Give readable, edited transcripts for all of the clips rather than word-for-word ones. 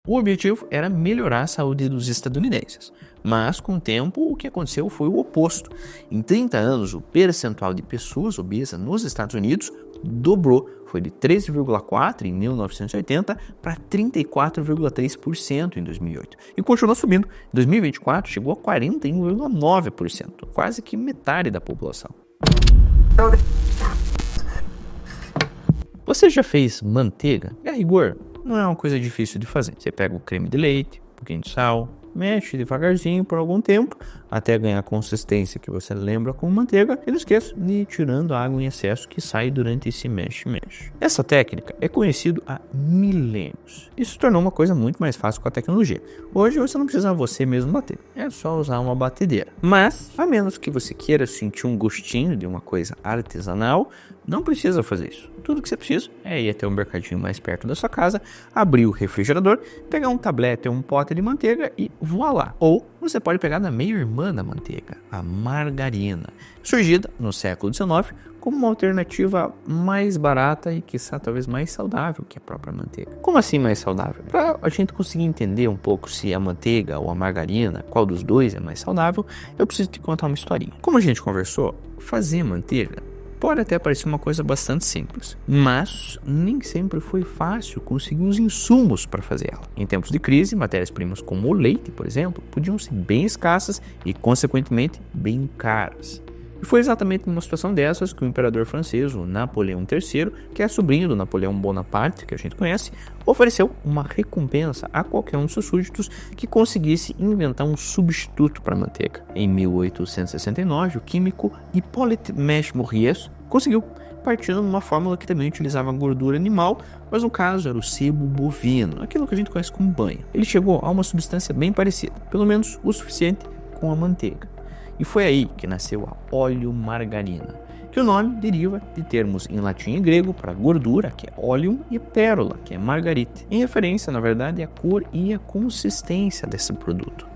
O objetivo era melhorar a saúde dos estadunidenses, mas com o tempo o que aconteceu foi o oposto. Em 30 anos, o percentual de pessoas obesas nos Estados Unidos dobrou, foi de 13,4% em 1980 para 34,3% em 2008 e continuou subindo. Em 2024 chegou a 41,9%, quase que metade da população. Você já fez manteiga? A rigor, não é uma coisa difícil de fazer. Você pega o creme de leite, um pouquinho de sal, mexe devagarzinho por algum tempo, até ganhar a consistência que você lembra com manteiga, e não esqueça de ir tirando a água em excesso que sai durante esse mexe-mexe. Essa técnica é conhecida há milênios. Isso tornou uma coisa muito mais fácil com a tecnologia. Hoje você não precisa você mesmo bater, é só usar uma batedeira. Mas, a menos que você queira sentir um gostinho de uma coisa artesanal, não precisa fazer isso. Tudo que você precisa é ir até o mercadinho mais perto da sua casa, abrir o refrigerador, pegar um tablete ou um pote de manteiga e voilá. Ou você pode pegar da meia-irmã da manteiga, a margarina, surgida no século XIX como uma alternativa mais barata e, quiçá, talvez mais saudável que a própria manteiga. Como assim mais saudável? Para a gente conseguir entender um pouco se a manteiga ou a margarina, qual dos dois é mais saudável, eu preciso te contar uma historinha. Como a gente conversou, fazer manteiga pode até parecer uma coisa bastante simples, mas nem sempre foi fácil conseguir os insumos para fazer ela. Em tempos de crise, matérias-primas como o leite, por exemplo, podiam ser bem escassas e, consequentemente, bem caras. E foi exatamente numa situação dessas que o imperador francês, o Napoleão III, que é sobrinho do Napoleão Bonaparte, que a gente conhece, ofereceu uma recompensa a qualquer um de seus súditos que conseguisse inventar um substituto para a manteiga. Em 1869, o químico Hippolyte Mech-Mouriez conseguiu, partindo de uma fórmula que também utilizava gordura animal, mas no caso era o sebo bovino, aquilo que a gente conhece como banha. Ele chegou a uma substância bem parecida, pelo menos o suficiente com a manteiga. E foi aí que nasceu a óleo-margarina, que o nome deriva de termos em latim e grego para gordura, que é oleum, e pérola, que é margarite, em referência, na verdade, à cor e à consistência desse produto.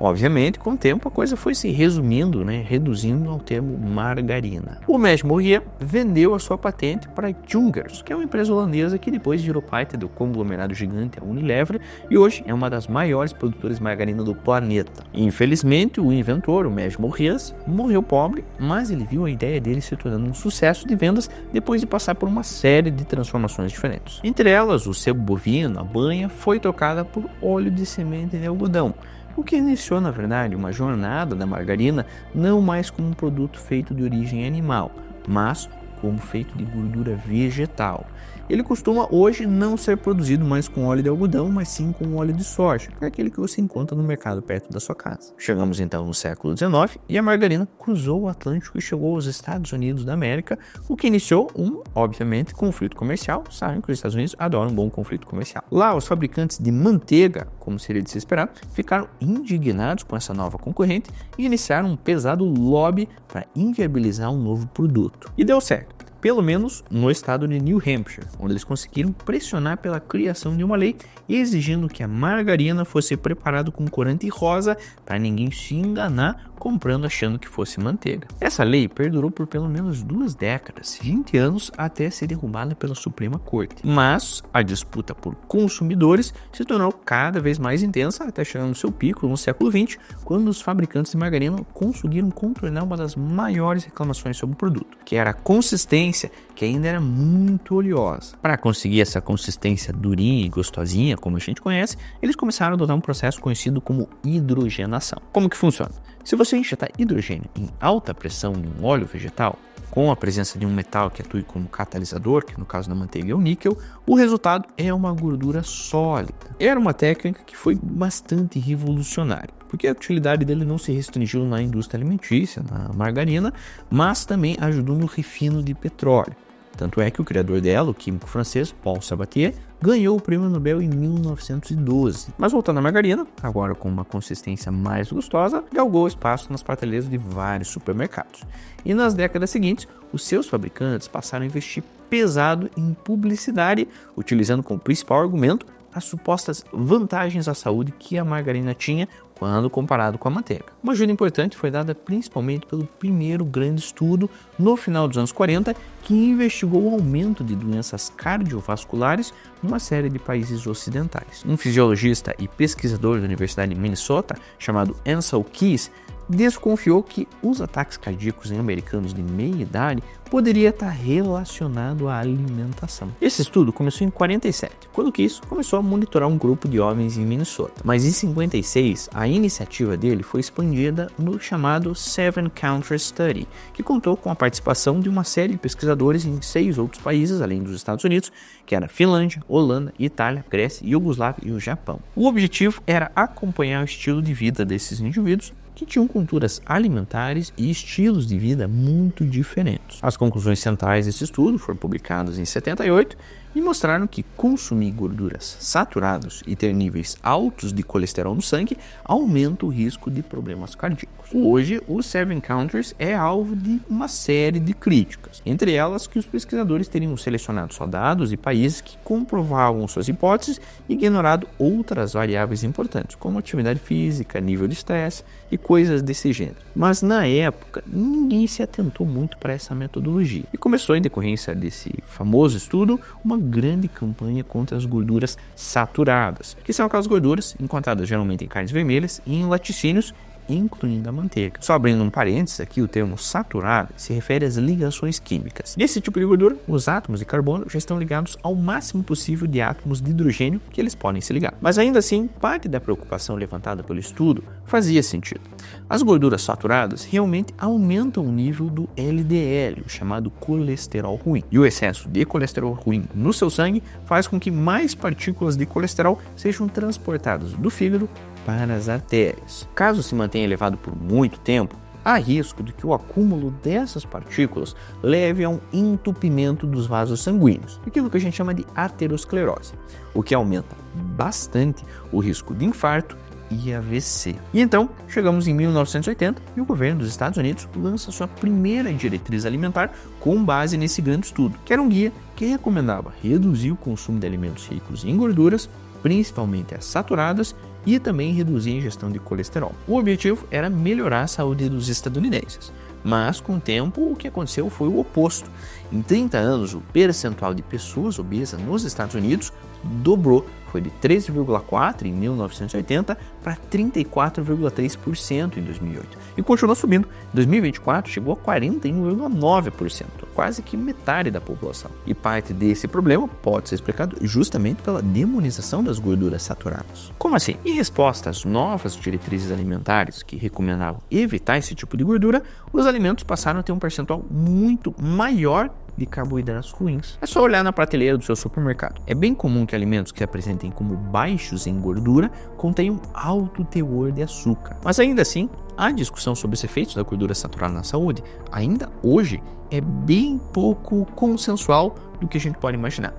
Obviamente, com o tempo, a coisa foi se resumindo, reduzindo ao termo margarina. O Mech-Mouriez vendeu a sua patente para a Jungers, que é uma empresa holandesa que depois virou parte do conglomerado gigante a Unilever e hoje é uma das maiores produtoras de margarina do planeta. Infelizmente, o inventor, o Mech-Mouriez, morreu pobre, mas ele viu a ideia dele se tornando um sucesso de vendas depois de passar por uma série de transformações diferentes. Entre elas, o sebo bovino, a banha, foi trocada por óleo de semente de algodão, o que iniciou, na verdade, uma jornada da margarina não mais como um produto feito de origem animal, mas como feito de gordura vegetal. Ele costuma hoje não ser produzido mais com óleo de algodão, mas sim com óleo de soja, que é aquele que você encontra no mercado perto da sua casa. Chegamos então no século XIX e a margarina cruzou o Atlântico e chegou aos Estados Unidos da América, o que iniciou obviamente, conflito comercial. Sabem que os Estados Unidos adoram um bom conflito comercial. Lá, os fabricantes de manteiga, como seria de se esperar, ficaram indignados com essa nova concorrente e iniciaram um pesado lobby para inviabilizar um novo produto. E deu certo. Pelo menos no estado de New Hampshire, onde eles conseguiram pressionar pela criação de uma lei exigindo que a margarina fosse preparada com corante rosa para ninguém se enganar comprando achando que fosse manteiga. Essa lei perdurou por pelo menos 2 décadas, 20 anos, até ser derrubada pela Suprema Corte. Mas a disputa por consumidores se tornou cada vez mais intensa, até chegar no seu pico no século XX, quando os fabricantes de margarina conseguiram contornar uma das maiores reclamações sobre o produto, que era a consistência, que ainda era muito oleosa. Para conseguir essa consistência durinha e gostosinha, como a gente conhece, eles começaram a adotar um processo conhecido como hidrogenação. Como que funciona? Se você injetar hidrogênio em alta pressão em um óleo vegetal, com a presença de um metal que atue como catalisador, que no caso da manteiga é o níquel, o resultado é uma gordura sólida. Era uma técnica que foi bastante revolucionária, porque a utilidade dele não se restringiu na indústria alimentícia, na margarina, mas também ajudou no refino de petróleo. Tanto é que o criador dela, o químico francês Paul Sabatier, ganhou o prêmio Nobel em 1912. Mas voltando à margarina, agora com uma consistência mais gostosa, galgou espaço nas prateleiras de vários supermercados. E nas décadas seguintes, os seus fabricantes passaram a investir pesado em publicidade, utilizando como principal argumento as supostas vantagens à saúde que a margarina tinha quando comparado com a manteiga. Uma ajuda importante foi dada principalmente pelo primeiro grande estudo no final dos anos 40, que investigou o aumento de doenças cardiovasculares numa série de países ocidentais. Um fisiologista e pesquisador da Universidade de Minnesota, chamado Ansel Keys, desconfiou que os ataques cardíacos em americanos de meia idade poderia estar relacionado à alimentação. Esse estudo começou em 47, quando Keys começou a monitorar um grupo de homens em Minnesota. Mas em 56, a iniciativa dele foi expandida no chamado Seven Country Study, que contou com a participação de uma série de pesquisadores em 6 outros países, além dos Estados Unidos, que era Finlândia, Holanda, Itália, Grécia, Iugoslávia e o Japão. O objetivo era acompanhar o estilo de vida desses indivíduos que tinham culturas alimentares e estilos de vida muito diferentes. As conclusões centrais desse estudo foram publicadas em 78 e mostraram que consumir gorduras saturadas e ter níveis altos de colesterol no sangue aumenta o risco de problemas cardíacos. Hoje, o Seven Countries é alvo de uma série de críticas, entre elas que os pesquisadores teriam selecionado só dados de países que comprovavam suas hipóteses e ignorado outras variáveis importantes, como atividade física, nível de estresse e coisas desse gênero. Mas na época, ninguém se atentou muito para essa metodologia e começou, em decorrência desse famoso estudo, uma grande campanha contra as gorduras saturadas, que são aquelas gorduras encontradas geralmente em carnes vermelhas e em laticínios, incluindo a manteiga. Só abrindo um parênteses aqui, o termo saturado se refere às ligações químicas. Nesse tipo de gordura, os átomos de carbono já estão ligados ao máximo possível de átomos de hidrogênio que eles podem se ligar. Mas ainda assim, parte da preocupação levantada pelo estudo fazia sentido. As gorduras saturadas realmente aumentam o nível do LDL, o chamado colesterol ruim. E o excesso de colesterol ruim no seu sangue faz com que mais partículas de colesterol sejam transportadas do fígado para as artérias. Caso se mantenha elevado por muito tempo, há risco de que o acúmulo dessas partículas leve a um entupimento dos vasos sanguíneos, aquilo que a gente chama de aterosclerose, o que aumenta bastante o risco de infarto e AVC. E então, chegamos em 1980 e o governo dos Estados Unidos lança sua primeira diretriz alimentar com base nesse grande estudo, que era um guia que recomendava reduzir o consumo de alimentos ricos em gorduras, principalmente as saturadas, e também reduzir a ingestão de colesterol. O objetivo era melhorar a saúde dos estadunidenses, mas com o tempo o que aconteceu foi o oposto. Em 30 anos, o percentual de pessoas obesas nos Estados Unidos dobrou, foi de 13,4% em 1980 para 34,3% em 2008 e continuou subindo. Em 2024 chegou a 41,9%, quase que metade da população. E parte desse problema pode ser explicado justamente pela demonização das gorduras saturadas. Como assim? Em resposta às novas diretrizes alimentares que recomendavam evitar esse tipo de gordura, os alimentos passaram a ter um percentual muito maior de carboidratos ruins. É só olhar na prateleira do seu supermercado. É bem comum que alimentos que apresentem como baixos em gordura contenham alto teor de açúcar. Mas ainda assim, a discussão sobre os efeitos da gordura saturada na saúde, ainda hoje, é bem pouco consensual do que a gente pode imaginar.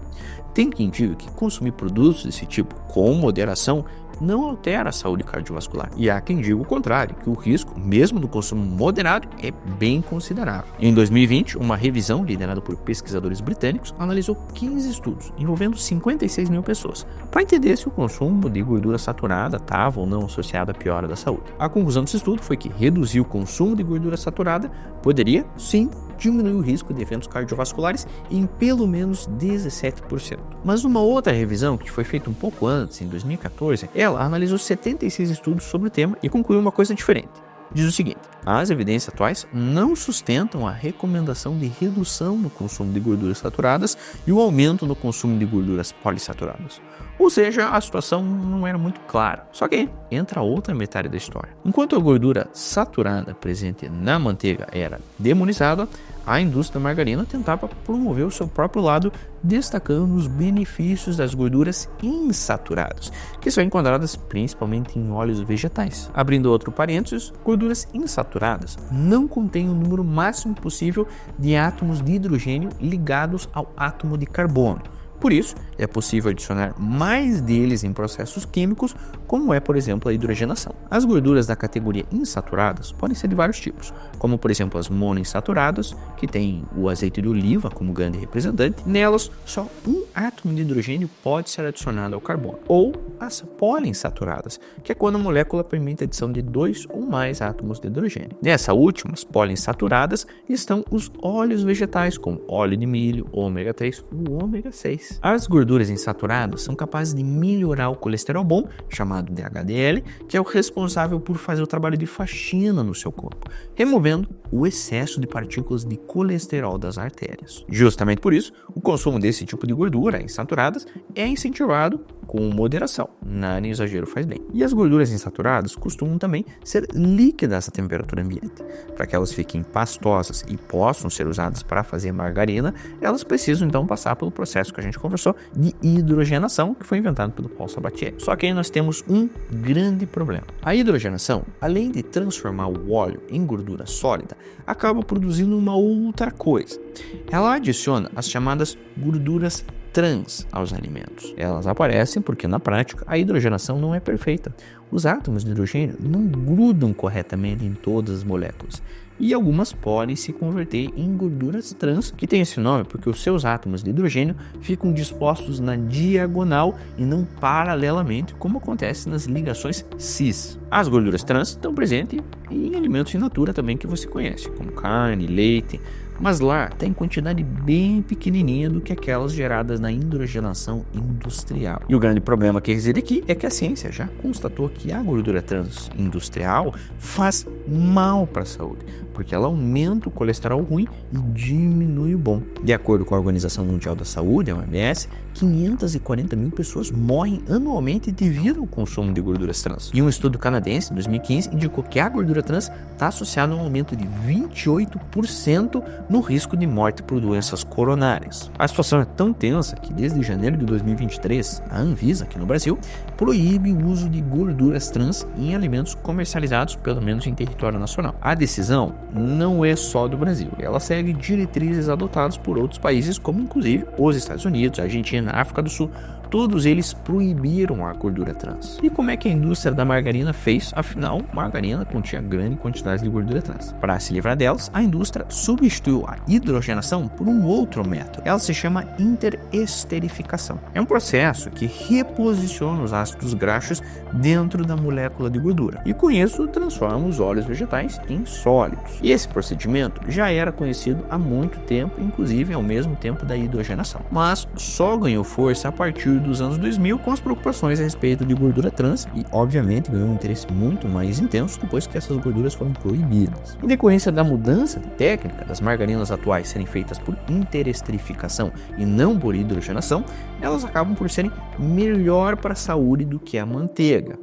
Tem quem diga que consumir produtos desse tipo com moderação não altera a saúde cardiovascular. E há quem diga o contrário, que o risco, mesmo do consumo moderado, é bem considerável. Em 2020, uma revisão liderada por pesquisadores britânicos analisou 15 estudos, envolvendo 56 mil pessoas, para entender se o consumo de gordura saturada estava ou não associado à piora da saúde. A conclusão desse estudo foi que reduzir o consumo de gordura saturada poderia, sim, diminuir o risco de eventos cardiovasculares em pelo menos 17%. Mas uma outra revisão, que foi feita um pouco antes, em 2014, ela analisou 76 estudos sobre o tema e concluiu uma coisa diferente. Diz o seguinte: as evidências atuais não sustentam a recomendação de redução no consumo de gorduras saturadas e o aumento no consumo de gorduras polissaturadas. Ou seja, a situação não era muito clara. Só que entra a outra metade da história. Enquanto a gordura saturada presente na manteiga era demonizada, a indústria da margarina tentava promover o seu próprio lado, destacando os benefícios das gorduras insaturadas, que são encontradas principalmente em óleos vegetais. Abrindo outro parênteses, gorduras insaturadas não contêm o número máximo possível de átomos de hidrogênio ligados ao átomo de carbono, Por isso, é possível adicionar mais deles em processos químicos, como é, por exemplo, a hidrogenação. As gorduras da categoria insaturadas podem ser de vários tipos, como, por exemplo, as monoinsaturadas, que tem o azeite de oliva como grande representante. Nelas, só um átomo de hidrogênio pode ser adicionado ao carbono. Ou as poliinsaturadas, que é quando a molécula permite a adição de 2 ou mais átomos de hidrogênio. Nessas últimas, poliinsaturadas, estão os óleos vegetais, como óleo de milho, ômega 3 ou ômega 6. As gorduras insaturadas são capazes de melhorar o colesterol bom, chamado de HDL, que é o responsável por fazer o trabalho de faxina no seu corpo, removendo o excesso de partículas de colesterol das artérias. Justamente por isso, o consumo desse tipo de gordura insaturadas é incentivado com moderação. Nada em exagero faz bem. E as gorduras insaturadas costumam também ser líquidas à temperatura ambiente. Para que elas fiquem pastosas e possam ser usadas para fazer margarina, elas precisam então passar pelo processo que a gente conversou de hidrogenação, que foi inventado pelo Paul Sabatier. Só que aí nós temos um grande problema. A hidrogenação, além de transformar o óleo em gordura sólida, acaba produzindo uma outra coisa. Ela adiciona as chamadas gorduras trans aos alimentos. Elas aparecem porque, na prática, a hidrogenação não é perfeita. Os átomos de hidrogênio não grudam corretamente em todas as moléculas. E algumas podem se converter em gorduras trans, que tem esse nome porque os seus átomos de hidrogênio ficam dispostos na diagonal e não paralelamente, como acontece nas ligações cis. As gorduras trans estão presentes em alimentos in natura também que você conhece, como carne, leite, mas lá tem quantidade bem pequenininha do que aquelas geradas na hidrogenação industrial. E o grande problema que reside aqui é que a ciência já constatou que a gordura trans industrial faz mal para a saúde, porque ela aumenta o colesterol ruim e diminui o bom. De acordo com a Organização Mundial da Saúde, a OMS, 540 mil pessoas morrem anualmente devido ao consumo de gorduras trans. E um estudo canadense, em 2015, indicou que a gordura trans está associada a um aumento de 28% no risco de morte por doenças coronárias. A situação é tão tensa que desde janeiro de 2023, a Anvisa, aqui no Brasil, proíbe o uso de gorduras trans em alimentos comercializados, pelo menos em território nacional. A decisão não é só do Brasil, ela segue diretrizes adotadas por outros países, como inclusive os Estados Unidos, a Argentina, a África do Sul. Todos eles proibiram a gordura trans. E como é que a indústria da margarina fez? Afinal, margarina continha grande quantidade de gordura trans. Para se livrar delas, a indústria substituiu a hidrogenação por um outro método. Ela se chama interesterificação. É um processo que reposiciona os ácidos graxos dentro da molécula de gordura. E com isso, transforma os óleos vegetais em sólidos. E esse procedimento já era conhecido há muito tempo, inclusive ao mesmo tempo da hidrogenação. Mas só ganhou força a partir dos anos 2000 com as preocupações a respeito de gordura trans e, obviamente, ganhou um interesse muito mais intenso depois que essas gorduras foram proibidas. Em decorrência da mudança de técnica das margarinas atuais serem feitas por interesterificação e não por hidrogenação, elas acabam por serem melhor para a saúde do que a manteiga.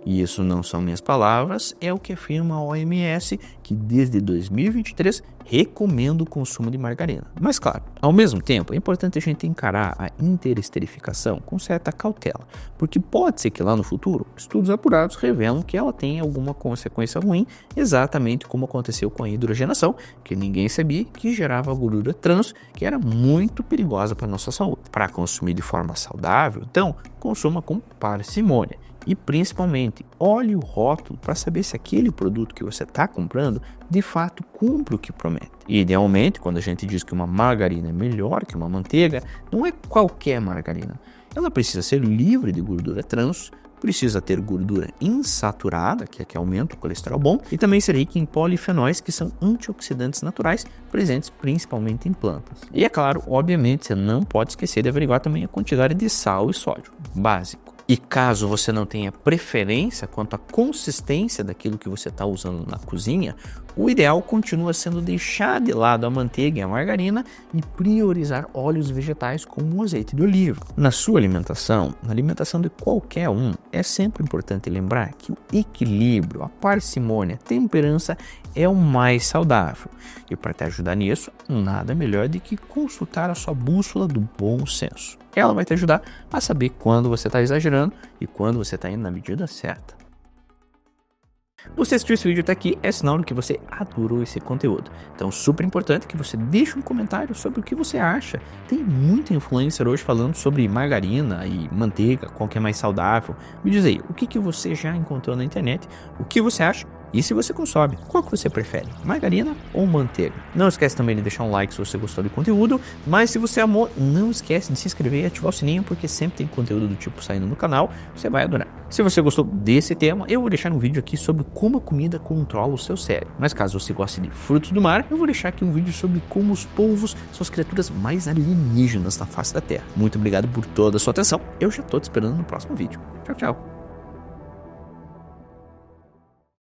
E isso não são minhas palavras, é o que afirma a OMS, que desde 2023 recomenda o consumo de margarina. Mas claro, ao mesmo tempo, é importante a gente encarar a interesterificação com certa cautela, porque pode ser que lá no futuro, estudos apurados revelam que ela tenha alguma consequência ruim, exatamente como aconteceu com a hidrogenação, que ninguém sabia que gerava gordura trans, que era muito perigosa para a nossa saúde. Para consumir de forma saudável, então, consuma com parcimônia. E principalmente, olhe o rótulo para saber se aquele produto que você está comprando de fato cumpre o que promete. E, idealmente, quando a gente diz que uma margarina é melhor que uma manteiga, não é qualquer margarina. Ela precisa ser livre de gordura trans, precisa ter gordura insaturada, que é que aumenta o colesterol bom, e também ser rica em polifenóis, que são antioxidantes naturais, presentes principalmente em plantas. E é claro, obviamente, você não pode esquecer de averiguar também a quantidade de sal e sódio, básico. E caso você não tenha preferência quanto à consistência daquilo que você está usando na cozinha, o ideal continua sendo deixar de lado a manteiga e a margarina e priorizar óleos vegetais como o azeite de oliva. Na sua alimentação, na alimentação de qualquer um, é sempre importante lembrar que o equilíbrio, a parcimônia, a temperança é o mais saudável. E para te ajudar nisso, nada melhor do que consultar a sua bússola do bom senso. Ela vai te ajudar a saber quando você está exagerando e quando você está indo na medida certa. Você assistiu esse vídeo até aqui, é sinal de que você adorou esse conteúdo. Então, super importante que você deixe um comentário sobre o que você acha. Tem muita influencer hoje falando sobre margarina e manteiga, qual que é mais saudável. Me diz aí, o que você já encontrou na internet, o que você acha e se você consome, qual que você prefere, margarina ou manteiga? Não esquece também de deixar um like se você gostou do conteúdo, mas se você amou, não esquece de se inscrever e ativar o sininho, porque sempre tem conteúdo do tipo saindo no canal, você vai adorar. Se você gostou desse tema, eu vou deixar um vídeo aqui sobre como a comida controla o seu cérebro. Mas caso você goste de frutos do mar, eu vou deixar aqui um vídeo sobre como os polvos são as criaturas mais alienígenas na face da Terra. Muito obrigado por toda a sua atenção, eu já estou te esperando no próximo vídeo. Tchau, tchau.